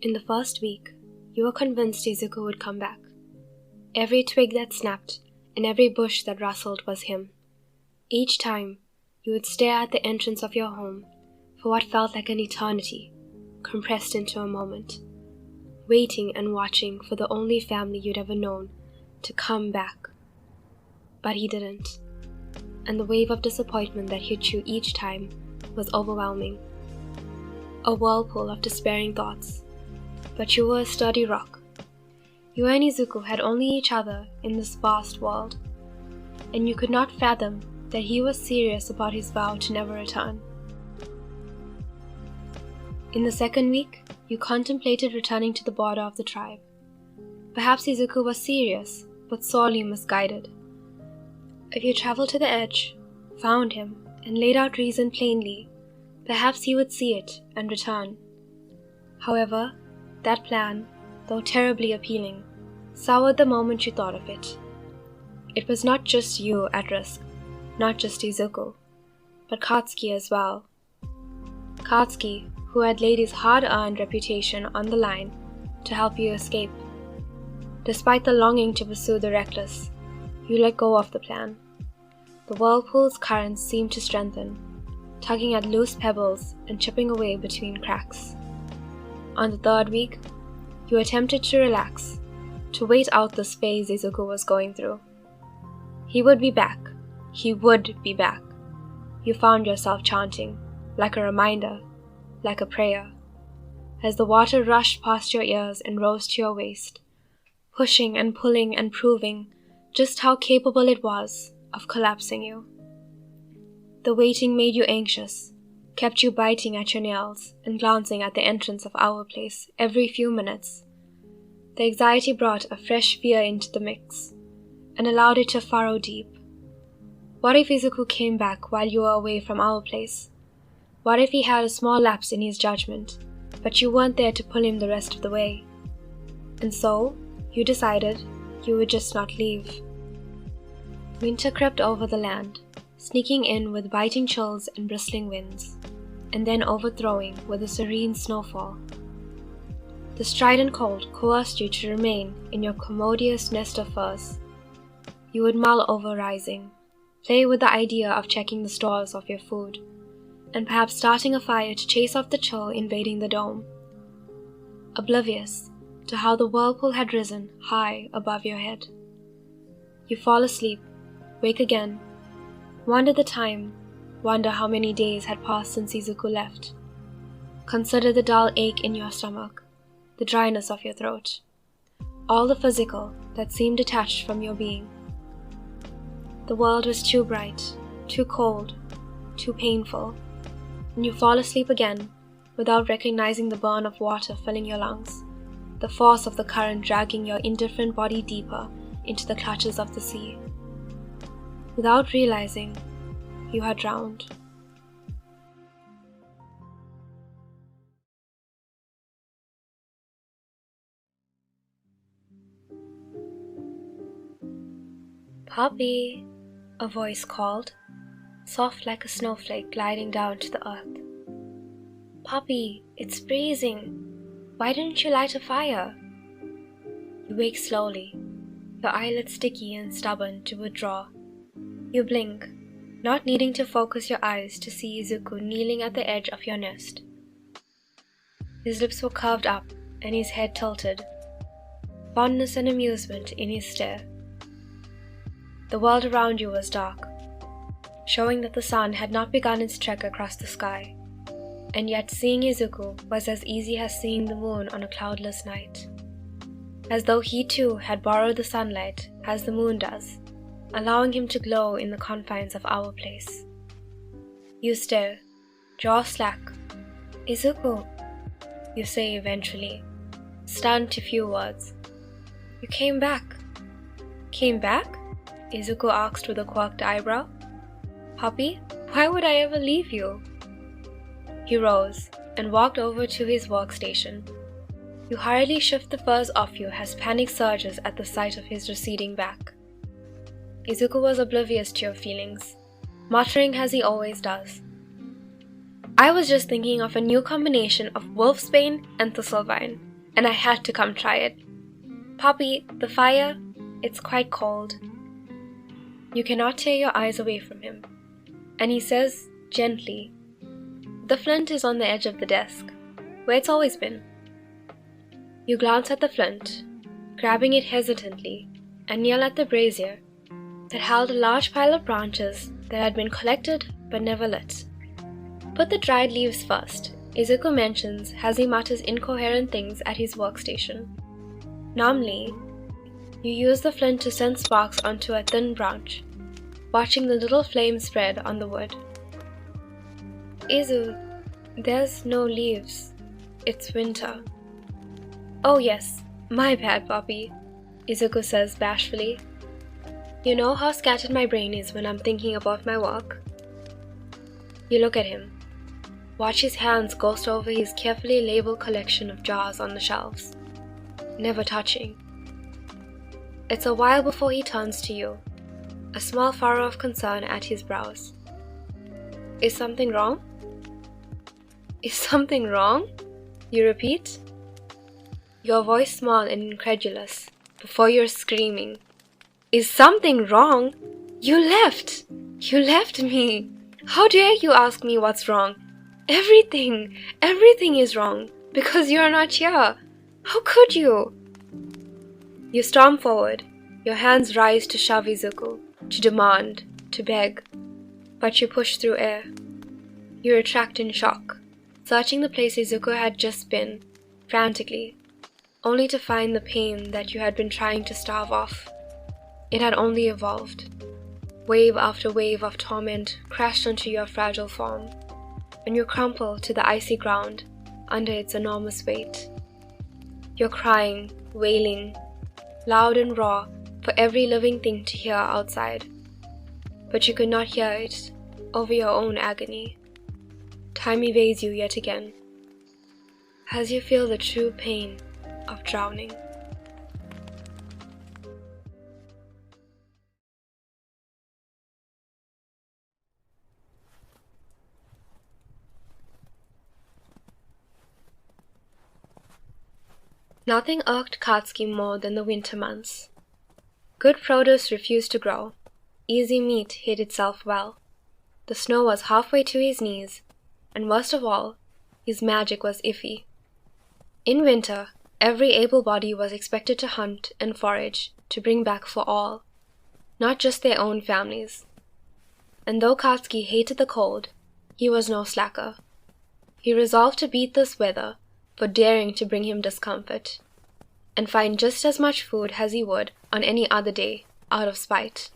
In the first week, you were convinced Izuku would come back. Every twig that snapped and every bush that rustled was him. Each time, you would stare at the entrance of your home for what felt like an eternity, compressed into a moment, waiting and watching for the only family you'd ever known to come back. But he didn't, and the wave of disappointment that hit you each time was overwhelming. A whirlpool of despairing thoughts, but you were a sturdy rock. You and Izuku had only each other in this vast world, and you could not fathom that he was serious about his vow to never return. In the second week, you contemplated returning to the border of the tribe. Perhaps Izuku was serious, but sorely misguided. If you traveled to the edge, found him, and laid out reason plainly, perhaps he would see it and return. However, that plan, though terribly appealing, soured the moment you thought of it. It was not just you at risk, not just Izuku, but Katsuki as well. Katsuki, who had laid his hard-earned reputation on the line to help you escape. Despite the longing to pursue the reckless, you let go of the plan. The whirlpool's currents seemed to strengthen, tugging at loose pebbles and chipping away between cracks. On the third week, you attempted to relax, to wait out the phase Izuku was going through. He would be back. He would be back. You found yourself chanting, like a reminder, like a prayer, as the water rushed past your ears and rose to your waist, pushing and pulling and proving just how capable it was of collapsing you. The waiting made you anxious, kept you biting at your nails and glancing at the entrance of our place every few minutes. The anxiety brought a fresh fear into the mix and allowed it to furrow deep. What if Izuku came back while you were away from our place? What if he had a small lapse in his judgment, but you weren't there to pull him the rest of the way? And so, you decided you would just not leave. Winter crept over the land, sneaking in with biting chills and bristling winds, and then overthrowing with a serene snowfall. The strident cold coerced you to remain in your commodious nest of furs. You would mull over rising, play with the idea of checking the stores of your food, and perhaps starting a fire to chase off the chill invading the dome. Oblivious to how the whirlpool had risen high above your head. You fall asleep, wake again, wonder the time, wonder how many days had passed since Izuku left. Consider the dull ache in your stomach, the dryness of your throat, all the physical that seemed detached from your being. The world was too bright, too cold, too painful, and you fall asleep again without recognizing the burn of water filling your lungs, the force of the current dragging your indifferent body deeper into the clutches of the sea. Without realizing, you had drowned. "Puppy," a voice called, soft like a snowflake gliding down to the earth. "Puppy, it's freezing. Why didn't you light a fire?" You wake slowly, your eyelids sticky and stubborn to withdraw. You blink, not needing to focus your eyes to see Izuku kneeling at the edge of your nest. His lips were curved up and his head tilted, fondness and amusement in his stare. The world around you was dark, showing that the sun had not begun its trek across the sky, and yet seeing Izuku was as easy as seeing the moon on a cloudless night, as though he too had borrowed the sunlight as the moon does, allowing him to glow in the confines of our place. You stare, jaw slack. "Izuku," you say eventually, stunned to few words. "You came back." "Came back?" Izuku asked with a quirked eyebrow. "Puppy, why would I ever leave you?" He rose and walked over to his workstation. You hurriedly shift the furs off you as panic surges at the sight of his receding back. Izuku was oblivious to your feelings, muttering as he always does. I was just thinking of a new combination of wolfsbane and thistlebrine, and I had to come try it. Poppy, the fire, it's quite cold. You cannot tear your eyes away from him. And he says, gently, the flint is on the edge of the desk, where it's always been. You glance at the flint, grabbing it hesitantly, and kneel at the brazier that held a large pile of branches that had been collected but never lit. Put the dried leaves first, Izuku mentions as he mutters incoherent things at his workstation. Numbly, you use the flint to send sparks onto a thin branch, watching the little flame spread on the wood. Izu, there's no leaves. It's winter. Oh yes, my bad, Poppy, Izuku says bashfully. You know how scattered my brain is when I'm thinking about my work? You look at him. Watch his hands ghost over his carefully labeled collection of jars on the shelves, never touching. It's a while before he turns to you, a small furrow of concern at his brows. Is something wrong? Is something wrong? You repeat? Your voice small and incredulous, before you're screaming. Is something wrong? You left! You left me! How dare you ask me what's wrong? Everything is wrong, because you're not here. How could you? You storm forward, your hands rise to shove Izuku, to demand, to beg, but you push through air. You retract in shock, searching the place Izuku had just been, frantically, only to find the pain that you had been trying to starve off. It had only evolved. Wave after wave of torment crashed onto your fragile form, and you crumple to the icy ground under its enormous weight. You're crying, wailing, loud and raw for every living thing to hear outside, but you could not hear it over your own agony. Time evades you yet again, as you feel the true pain of drowning. Nothing irked Katsuki more than the winter months. Good produce refused to grow. Easy meat hid itself well. The snow was halfway to his knees, and worst of all, his magic was iffy. In winter, every able body was expected to hunt and forage to bring back for all, not just their own families. And though Katsuki hated the cold, he was no slacker. He resolved to beat this weather for daring to bring him discomfort, and find just as much food as he would on any other day, out of spite.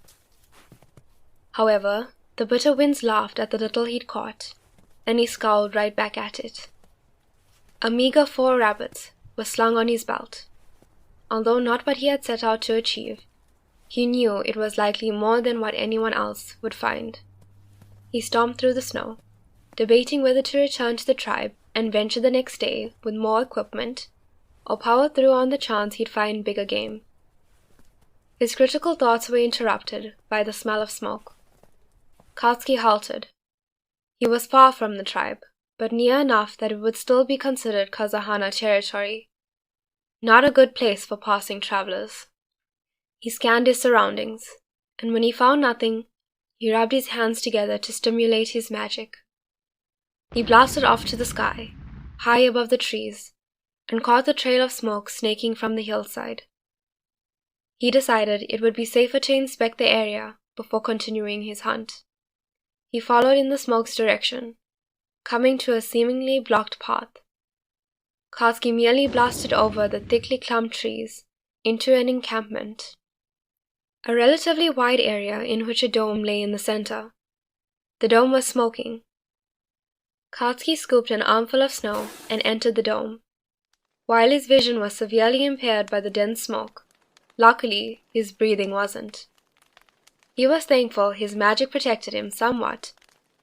However, the bitter winds laughed at the little he'd caught, and he scowled right back at it. A meager 4 rabbits were slung on his belt. Although not what he had set out to achieve, he knew it was likely more than what anyone else would find. He stomped through the snow, debating whether to return to the tribe and venture the next day with more equipment, or power through on the chance he'd find bigger game. His critical thoughts were interrupted by the smell of smoke. Katsuki halted. He was far from the tribe, but near enough that it would still be considered Kazahana territory. Not a good place for passing travelers. He scanned his surroundings, and when he found nothing, he rubbed his hands together to stimulate his magic. He blasted off to the sky, high above the trees, and caught the trail of smoke snaking from the hillside. He decided it would be safer to inspect the area before continuing his hunt. He followed in the smoke's direction, coming to a seemingly blocked path. Katsuki merely blasted over the thickly clumped trees into an encampment, a relatively wide area in which a dome lay in the center. The dome was smoking. Katsuki scooped an armful of snow and entered the dome. While his vision was severely impaired by the dense smoke, luckily his breathing wasn't. He was thankful his magic protected him somewhat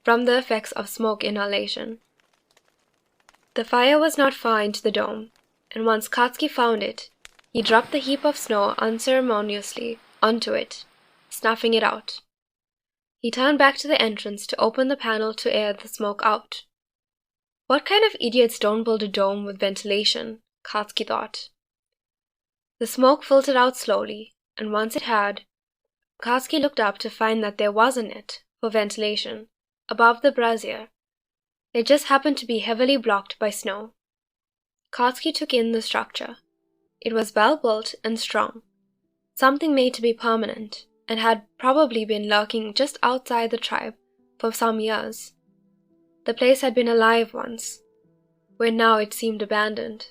from the effects of smoke inhalation. The fire was not far into the dome, and once Katsuki found it, he dropped the heap of snow unceremoniously onto it, snuffing it out. He turned back to the entrance to open the panel to air the smoke out. What kind of idiots don't build a dome with ventilation? Katsuki thought. The smoke filtered out slowly, and once it had, Katsuki looked up to find that there was a net for ventilation above the brazier. It just happened to be heavily blocked by snow. Katsuki took in the structure. It was well built and strong, something made to be permanent, and had probably been lurking just outside the tribe for some years. The place had been alive once, where now it seemed abandoned.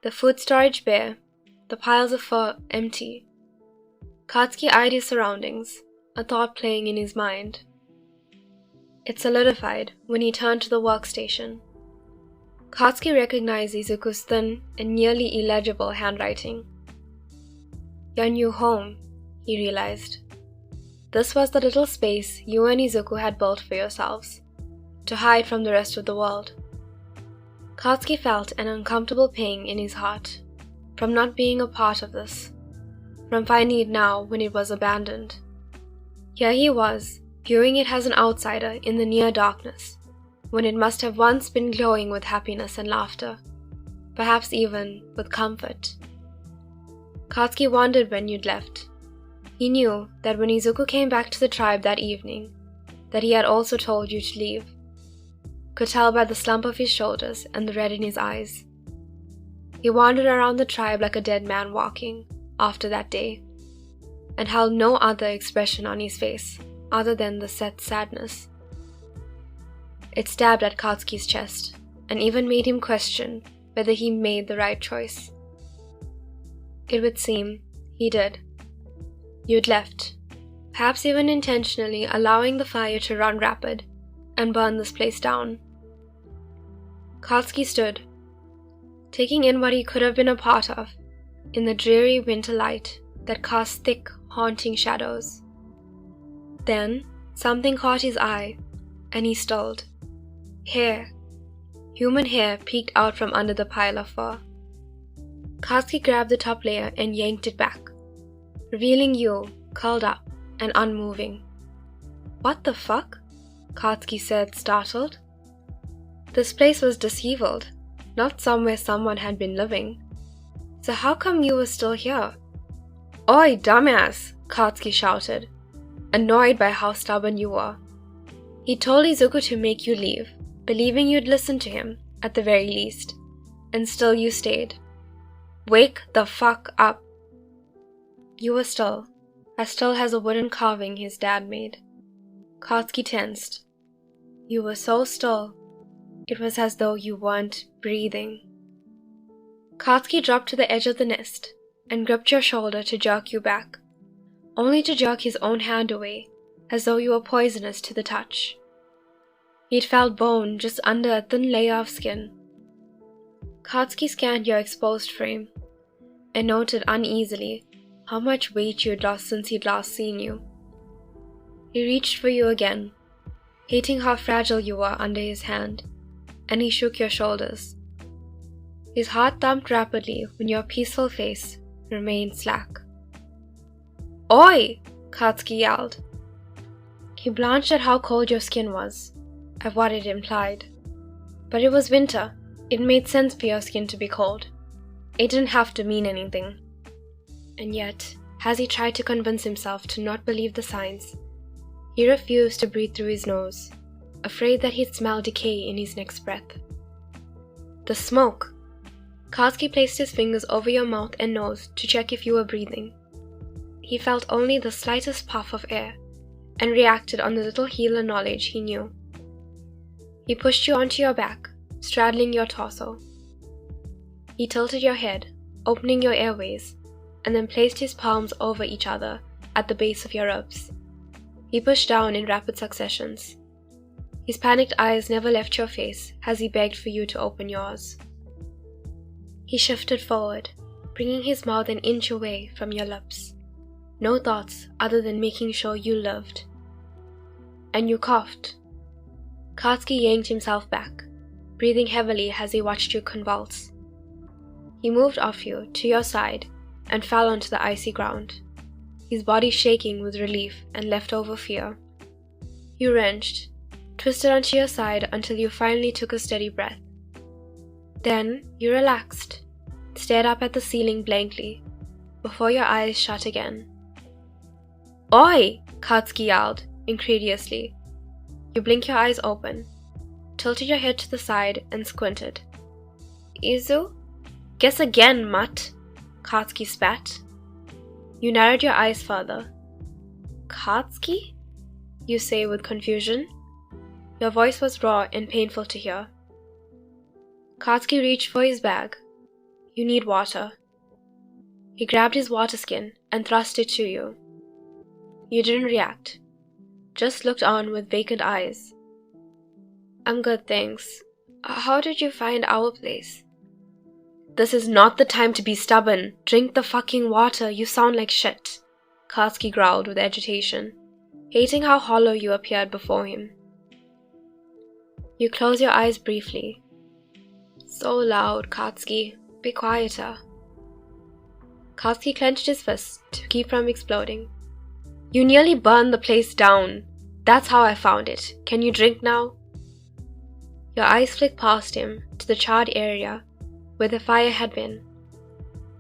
The food storage bare, the piles of fur empty. Katsuki eyed his surroundings, a thought playing in his mind. It solidified when he turned to the workstation. Katsuki recognized Izuku's thin and nearly illegible handwriting. Your new home, he realized. This was the little space you and Izuku had built for yourselves, to hide from the rest of the world. Katsuki felt an uncomfortable pain in his heart, from not being a part of this, from finding it now when it was abandoned. Here he was, viewing it as an outsider in the near darkness, when it must have once been glowing with happiness and laughter, perhaps even with comfort. Katsuki wondered when you'd left. He knew that when Izuku came back to the tribe that evening, that he had also told you to leave. Could tell by the slump of his shoulders and the red in his eyes. He wandered around the tribe like a dead man walking, after that day, and held no other expression on his face other than the set sadness. It stabbed at Katsuki's chest, and even made him question whether he made the right choice. It would seem he did. You'd left, perhaps even intentionally allowing the fire to run rapid and burn this place down. Katsuki stood, taking in what he could have been a part of, in the dreary winter light that cast thick, haunting shadows. Then something caught his eye, and he stilled. Hair. Human hair peeked out from under the pile of fur. Katsuki grabbed the top layer and yanked it back, revealing you, curled up and unmoving. What the fuck? Katsuki said, startled. This place was disheveled, not somewhere someone had been living. So how come you were still here? Oi, dumbass! Katsuki shouted, annoyed by how stubborn you were. He told Izuku to make you leave, believing you'd listen to him, at the very least, and still you stayed. Wake the fuck up! You were still, as still as a wooden carving his dad made. Katsuki tensed. You were so still, it was as though you weren't breathing. Katsuki dropped to the edge of the nest and gripped your shoulder to jerk you back, only to jerk his own hand away, as though you were poisonous to the touch. He'd felt bone just under a thin layer of skin. Katsuki scanned your exposed frame and noted uneasily how much weight you'd lost since he'd last seen you. He reached for you again, hating how fragile you were under his hand, and he shook your shoulders. His heart thumped rapidly when your peaceful face remained slack. Oi! Katsuki yelled. He blanched at how cold your skin was, at what it implied. But it was winter. It made sense for your skin to be cold. It didn't have to mean anything. And yet, as he tried to convince himself to not believe the signs, he refused to breathe through his nose, afraid that he'd smell decay in his next breath. The smoke! Katsuki placed his fingers over your mouth and nose to check if you were breathing. He felt only the slightest puff of air, and reacted on the little healer knowledge he knew. He pushed you onto your back, straddling your torso. He tilted your head, opening your airways, and then placed his palms over each other at the base of your ribs. He pushed down in rapid successions. His panicked eyes never left your face as he begged for you to open yours. He shifted forward, bringing his mouth an inch away from your lips. No thoughts other than making sure you lived. And you coughed. Katsuki yanked himself back, breathing heavily as he watched you convulse. He moved off you to your side and fell onto the icy ground, his body shaking with relief and leftover fear. You wrenched, twisted onto your side until you finally took a steady breath. Then you relaxed, stared up at the ceiling blankly, before your eyes shut again. "Oi!" Katsuki yelled, incredulously. You blink your eyes open, tilted your head to the side and squinted. "Izu? Guess again, mutt," Katsuki spat. You narrowed your eyes further. "Katsuki?" you say with confusion. Your voice was raw and painful to hear. Katsuki reached for his bag. "You need water." He grabbed his water skin and thrust it to you. You didn't react, just looked on with vacant eyes. "I'm good, thanks. How did you find our place?" "This is not the time to be stubborn. Drink the fucking water, you sound like shit," Katsuki growled with agitation, hating how hollow you appeared before him. You close your eyes briefly. "So loud, Katsuki. Be quieter." Katsuki clenched his fists to keep from exploding. "You nearly burned the place down. That's how I found it. Can you drink now?" Your eyes flick past him to the charred area where the fire had been.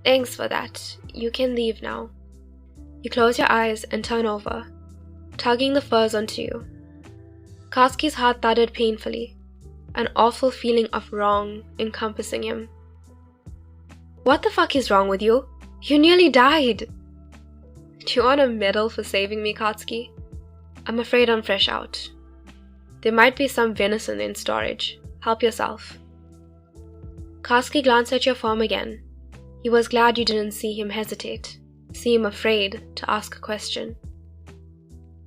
"Thanks for that. You can leave now." You close your eyes and turn over, tugging the furs onto you. Katsuki's heart thudded painfully, an awful feeling of wrong encompassing him. "What the fuck is wrong with you? You nearly died!" "Do you want a medal for saving me, Katsuki?" "I'm afraid I'm fresh out. There might be some venison in storage. Help yourself." Katsuki glanced at your form again. He was glad you didn't see him hesitate, seem afraid to ask a question.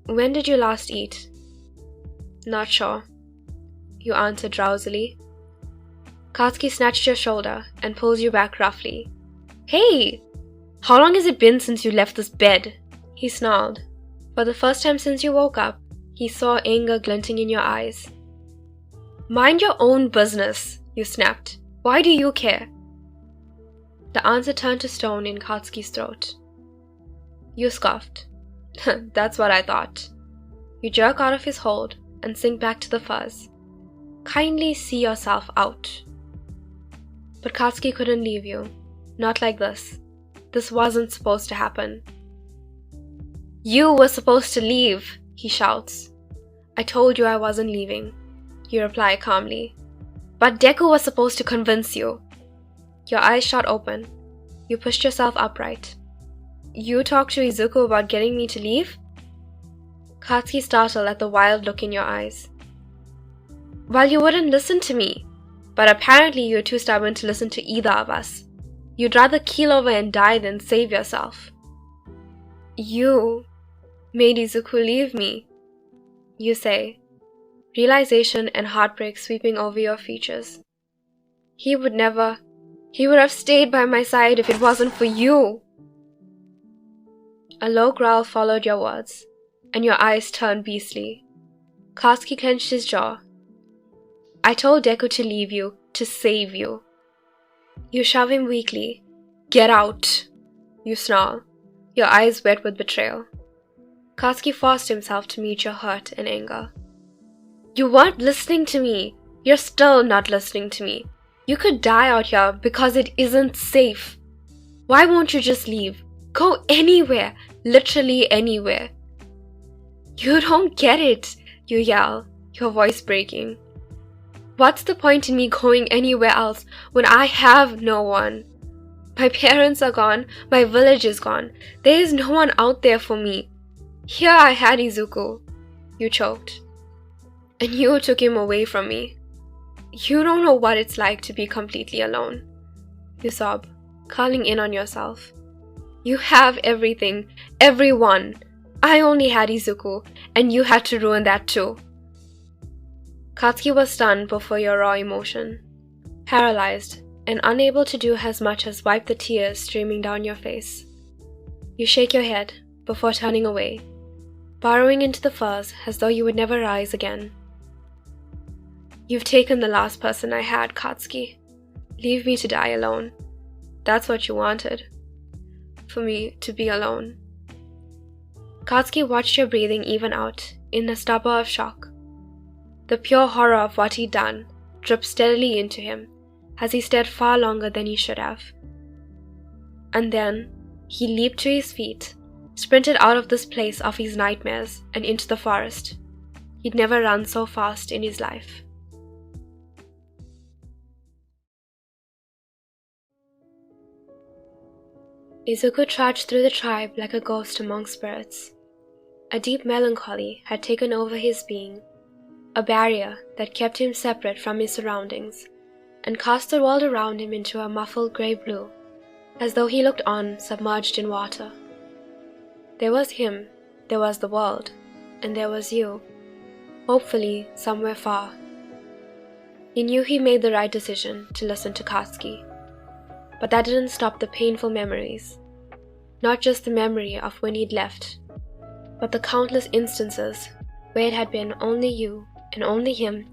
"When did you last eat?" "Not sure," you answered drowsily. Katsuki snatched your shoulder and pulls you back roughly. "Hey! How long has it been since you left this bed?" he snarled. For the first time since you woke up, he saw anger glinting in your eyes. "Mind your own business," you snapped. "Why do you care?" The answer turned to stone in Katsuki's throat. You scoffed. "That's what I thought." You jerk out of his hold and sink back to the fuzz. "Kindly see yourself out." But Katsuki couldn't leave you. Not like this. This wasn't supposed to happen. "You were supposed to leave," he shouts. "I told you I wasn't leaving," you reply calmly. "But Deku was supposed to convince you." Your eyes shot open. You pushed yourself upright. "You talked to Izuku about getting me to leave?" Katsuki startled at the wild look in your eyes. "Well, you wouldn't listen to me. But apparently you're too stubborn to listen to either of us. You'd rather keel over and die than save yourself." "You made Izuku leave me," you say, realization and heartbreak sweeping over your features. He would have stayed by my side if it wasn't for you." A low growl followed your words, and your eyes turned beastly. Katsuki clenched his jaw. "I told Deku to leave you, to save you." You shove him weakly. "Get out!" you snarl, your eyes wet with betrayal. Katsuki forced himself to meet your hurt and anger. "You weren't listening to me. You're still not listening to me. You could die out here because it isn't safe. Why won't you just leave? Go anywhere, literally anywhere." "You don't get it," you yell, your voice breaking. "What's the point in me going anywhere else when I have no one? My parents are gone, my village is gone. There is no one out there for me. Here I had Izuku," you choked. "And you took him away from me. You don't know what it's like to be completely alone," you sob, curling in on yourself. "You have everything, everyone. I only had Izuku, and you had to ruin that too." Katsuki was stunned before your raw emotion, paralyzed and unable to do as much as wipe the tears streaming down your face. You shake your head before turning away, burrowing into the furs as though you would never rise again. "You've taken the last person I had, Katsuki. Leave me to die alone. That's what you wanted. For me to be alone." Katsuki watched your breathing even out in a stupor of shock. The pure horror of what he'd done dripped steadily into him as he stared far longer than he should have. And then he leaped to his feet, sprinted out of this place of his nightmares and into the forest. He'd never run so fast in his life. Izuku trudged through the tribe like a ghost among spirits. A deep melancholy had taken over his being, a barrier that kept him separate from his surroundings and cast the world around him into a muffled grey blue, as though he looked on submerged in water. There was him, there was the world, and there was you, hopefully somewhere far. He knew he made the right decision to listen to Katsuki, but that didn't stop the painful memories. Not just the memory of when he'd left, but the countless instances where it had been only you and only him,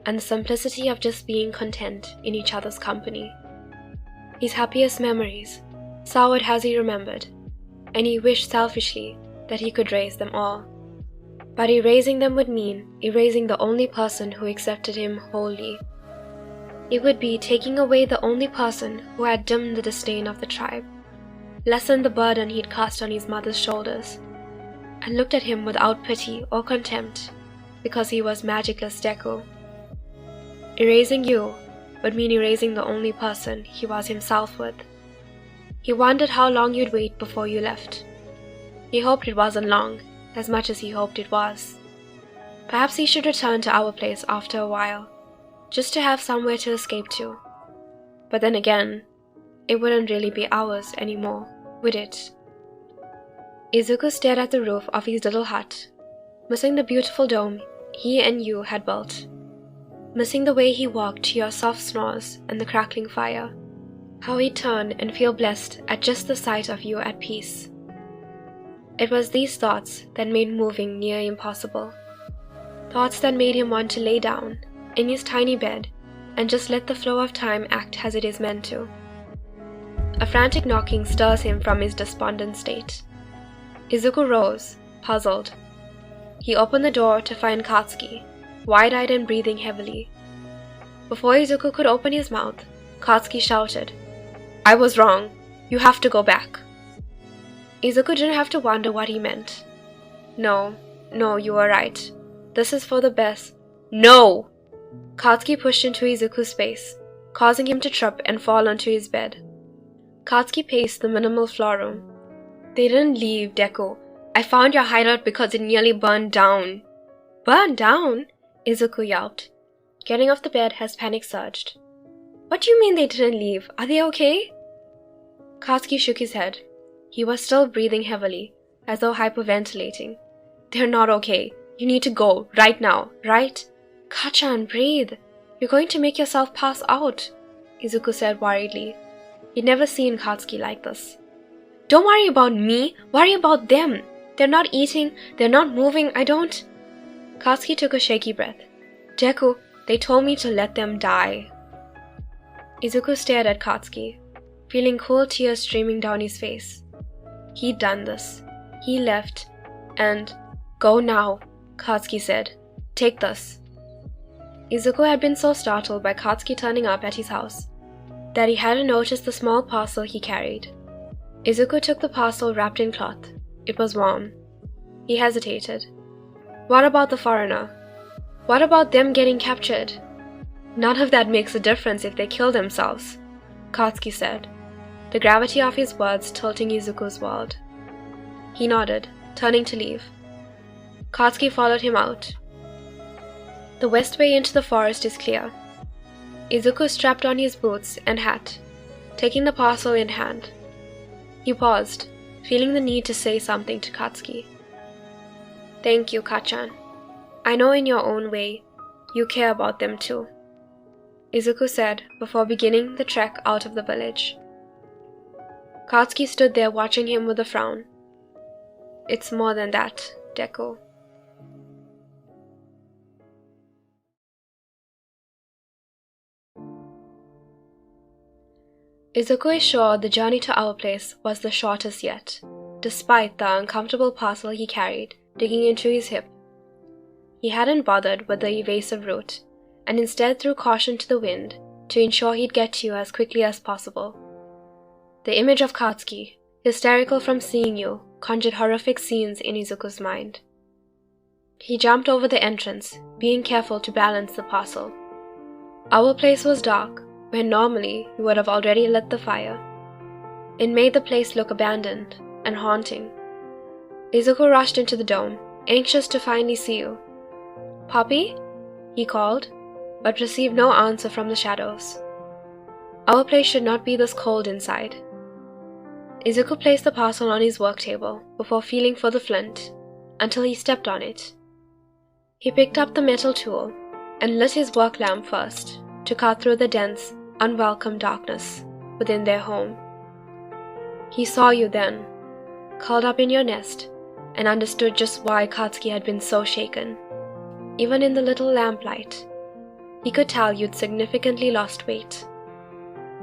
and the simplicity of just being content in each other's company. His happiest memories, soured as he remembered, and he wished selfishly that he could erase them all. But erasing them would mean erasing the only person who accepted him wholly. It would be taking away the only person who had dimmed the disdain of the tribe, lessened the burden he'd cast on his mother's shoulders, and looked at him without pity or contempt because he was magicless Deku. Erasing you would mean erasing the only person he was himself with. He wondered how long you'd wait before you left. He hoped it wasn't long, as much as he hoped it was. Perhaps he should return to our place after a while, just to have somewhere to escape to. But then again, it wouldn't really be ours anymore, would it? Izuku stared at the roof of his little hut, missing the beautiful dome he and you had built, missing the way he walked to your soft snores and the crackling fire, how he'd turn and feel blessed at just the sight of you at peace. It was these thoughts that made moving near impossible, thoughts that made him want to lay down in his tiny bed and just let the flow of time act as it is meant to. A frantic knocking stirs him from his despondent state. Izuku rose, puzzled. He opened the door to find Katsuki, wide-eyed and breathing heavily. Before Izuku could open his mouth, Katsuki shouted, "I was wrong. You have to go back." Izuku didn't have to wonder what he meant. No, you were right. This is for the best. No! Katsuki pushed into Izuku's space, causing him to trip and fall onto his bed. Katsuki paced the minimal floor room. "They didn't leave, Deku. I found your hideout because it nearly burned down." "Burned down?" Izuku yelped, getting off the bed as panic surged. "What do you mean they didn't leave? Are they okay?" Katsuki shook his head. He was still breathing heavily, as though hyperventilating. "They're not okay. You need to go, right now, right?" "Kachan, breathe. You're going to make yourself pass out," Izuku said worriedly. He'd never seen Katsuki like this. "Don't worry about me. Worry about them. They're not eating. They're not moving. I don't..." Katsuki took a shaky breath. "Deku, they told me to let them die." Izuku stared at Katsuki, feeling cool tears streaming down his face. He'd done this. He left, and... "Go now," Katsuki said. "Take this." Izuku had been so startled by Katsuki turning up at his house that he hadn't noticed the small parcel he carried. Izuku took the parcel wrapped in cloth. It was warm. He hesitated. What about the foreigner? What about them getting captured? "None of that makes a difference if they kill themselves," Katsuki said, the gravity of his words tilting Izuku's world. He nodded, turning to leave. Katsuki followed him out. The west way into the forest is clear. Izuku strapped on his boots and hat, taking the parcel in hand. He paused, feeling the need to say something to Katsuki. "Thank you, Kachan. I know in your own way, you care about them too," Izuku said before beginning the trek out of the village. Katsuki stood there watching him with a frown. "It's more than that, Deku." Izuku is sure the journey to our place was the shortest yet, despite the uncomfortable parcel he carried digging into his hip. He hadn't bothered with the evasive route, and instead threw caution to the wind to ensure he'd get to you as quickly as possible. The image of Katsuki, hysterical from seeing you, conjured horrific scenes in Izuku's mind. He jumped over the entrance, being careful to balance the parcel. Our place was dark, where normally you would have already lit the fire. It made the place look abandoned and haunting. Izuku rushed into the dome, anxious to finally see you. "Poppy?" he called, but received no answer from the shadows. Our place should not be this cold inside. Izuku placed the parcel on his work table before feeling for the flint, until he stepped on it. He picked up the metal tool and lit his work lamp first to cut through the dense, unwelcome darkness within their home. He saw you then, curled up in your nest, and understood just why Katsuki had been so shaken. Even in the little lamplight, he could tell you'd significantly lost weight.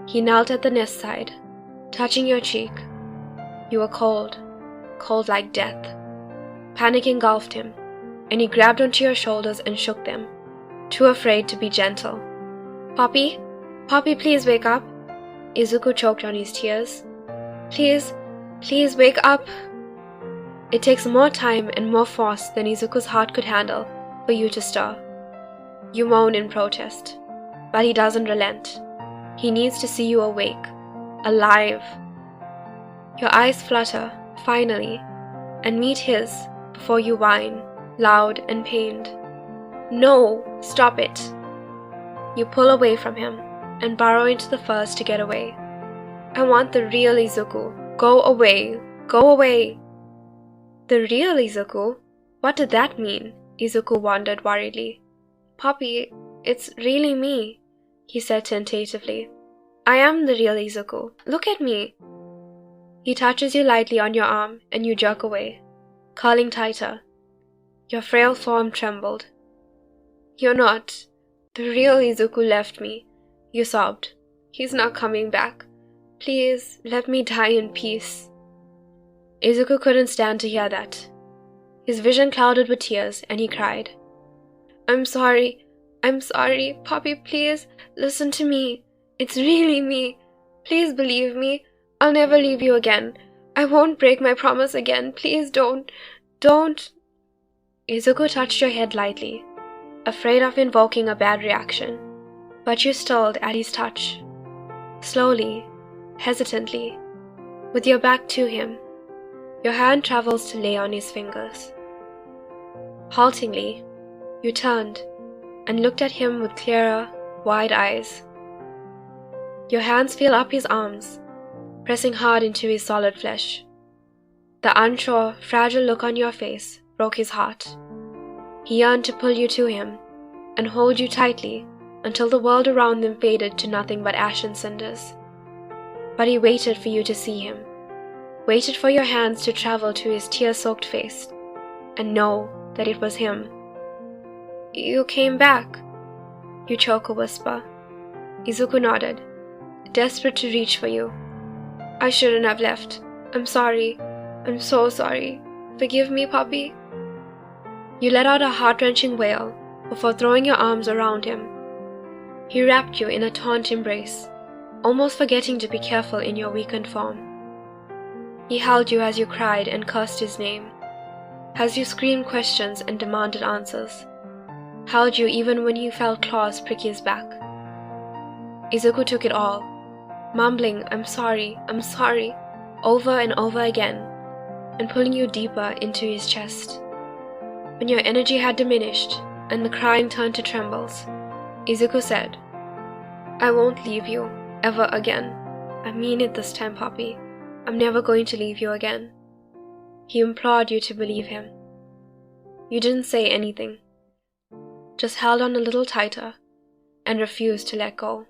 He knelt at the nest side, touching your cheek. You were cold, cold like death. Panic engulfed him, and he grabbed onto your shoulders and shook them, too afraid to be gentle. "Poppy? Poppy, please wake up." Izuku choked on his tears. "Please, please wake up." It takes more time and more force than Izuku's heart could handle for you to stir. You moan in protest, but he doesn't relent. He needs to see you awake, alive. Your eyes flutter, finally, and meet his before you whine, loud and pained. "No, stop it." You pull away from him and burrow into the furs to get away. "I want the real Izuku. Go away, go away." The real Izuku? What did that mean? Izuku wondered worriedly. "Poppy, it's really me," he said tentatively. "I am the real Izuku. Look at me." He touches you lightly on your arm and you jerk away, curling tighter. Your frail form trembled. "You're not. The real Izuku left me," you sobbed. "He's not coming back. Please, let me die in peace." Izuku couldn't stand to hear that. His vision clouded with tears, and he cried, I'm sorry, Poppy, please, listen to me. It's really me. Please believe me. I'll never leave you again. I won't break my promise again. Please don't. Izuku touched your head lightly, afraid of invoking a bad reaction, but you stilled at his touch. Slowly, hesitantly, with your back to him, your hand travels to lay on his fingers. Haltingly, you turned and looked at him with clearer, wide eyes. Your hands feel up his arms, pressing hard into his solid flesh. The unsure, fragile look on your face broke his heart. He yearned to pull you to him and hold you tightly until the world around them faded to nothing but ash and cinders. But he waited for you to see him, waited for your hands to travel to his tear-soaked face and know that it was him. You came back, you choke a whisper. Izuku nodded, desperate to reach for you. I shouldn't have left. I'm sorry. I'm so sorry. Forgive me, Poppy. You let out a heart-wrenching wail before throwing your arms around him. He wrapped you in a taut embrace, almost forgetting to be careful in your weakened form. He held you as you cried and cursed his name, as you screamed questions and demanded answers, held you even when he felt claws prick his back. Izuku took it all, mumbling, I'm sorry, over and over again, and pulling you deeper into his chest. When your energy had diminished and the crying turned to trembles, Izuku said, I won't leave you, ever again. I mean it this time, Poppy. I'm never going to leave you again. He implored you to believe him. You didn't say anything, just held on a little tighter and refused to let go.